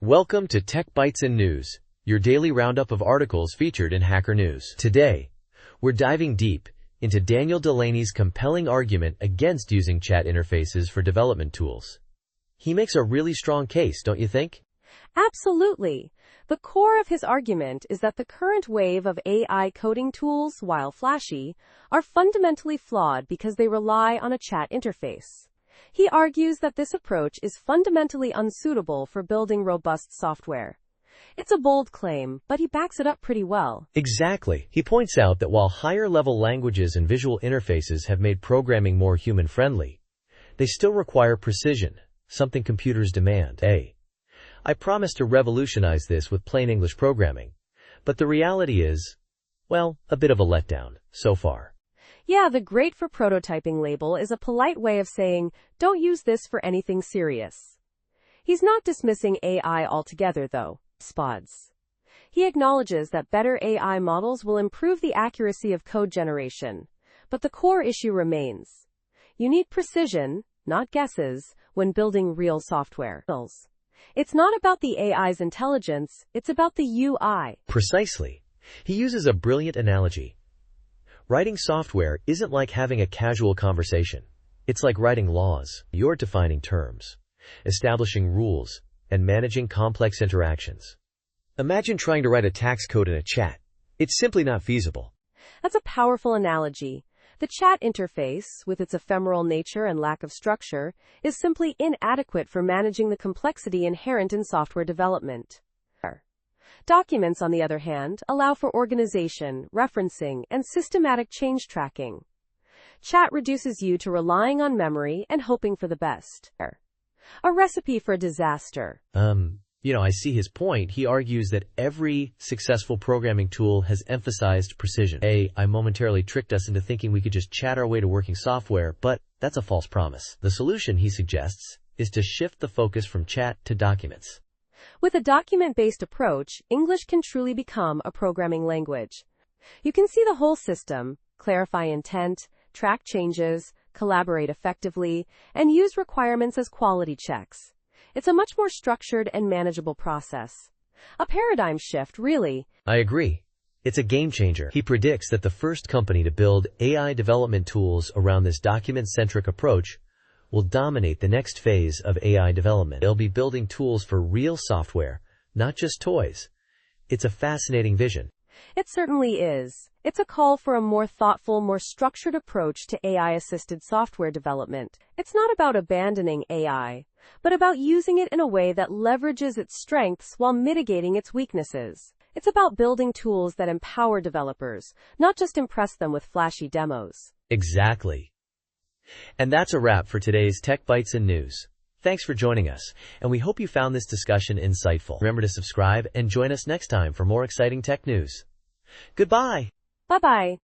Welcome to Tech Bytes and News, your daily roundup of articles featured in Hacker News. Today, we're diving deep into Daniel Delaney's compelling argument against using chat interfaces for development tools. He makes a really strong case, don't you think? Absolutely. The core of his argument is that the current wave of AI coding tools, while flashy, are fundamentally flawed because they rely on a chat interface. He argues that this approach is fundamentally unsuitable for building robust software. It's a bold claim, but he backs it up pretty well. Exactly. He points out that while higher-level languages and visual interfaces have made programming more human-friendly, they still require precision, something computers demand. I promise to revolutionize this with plain English programming, but the reality is, well, a bit of a letdown, so far. Yeah, the great for prototyping label is a polite way of saying, don't use this for anything serious. He's not dismissing AI altogether, though. Spods. He acknowledges that better AI models will improve the accuracy of code generation, but the core issue remains. You need precision, not guesses, when building real software. It's not about the AI's intelligence, it's about the UI. Precisely. He uses a brilliant analogy. Writing software isn't like having a casual conversation. It's like writing laws. You're defining terms, establishing rules, and managing complex interactions. Imagine trying to write a tax code in a chat. It's simply not feasible. That's a powerful analogy. The chat interface, with its ephemeral nature and lack of structure, is simply inadequate for managing the complexity inherent in software development. Documents, on the other hand, allow for organization, referencing, and systematic change tracking. Chat reduces you to relying on memory and hoping for the best. A recipe for disaster. I see his point. He argues that every successful programming tool has emphasized precision. I momentarily tricked us into thinking we could just chat our way to working software, but that's a false promise. The solution, he suggests, is to shift the focus from chat to documents. With a document-based approach, English can truly become a programming language. You can see the whole system, clarify intent, track changes, collaborate effectively, and use requirements as quality checks. It's a much more structured and manageable process. A paradigm shift, really. I agree. It's a game changer. He predicts that the first company to build AI development tools around this document-centric approach will dominate the next phase of AI development. They'll be building tools for real software, not just toys. It's a fascinating vision. It certainly is. It's a call for a more thoughtful, more structured approach to AI-assisted software development. It's not about abandoning AI, but about using it in a way that leverages its strengths while mitigating its weaknesses. It's about building tools that empower developers, not just impress them with flashy demos. Exactly. And that's a wrap for today's Tech Bytes and News. Thanks for joining us, and we hope you found this discussion insightful. Remember to subscribe and join us next time for more exciting tech news. Goodbye. Bye-bye.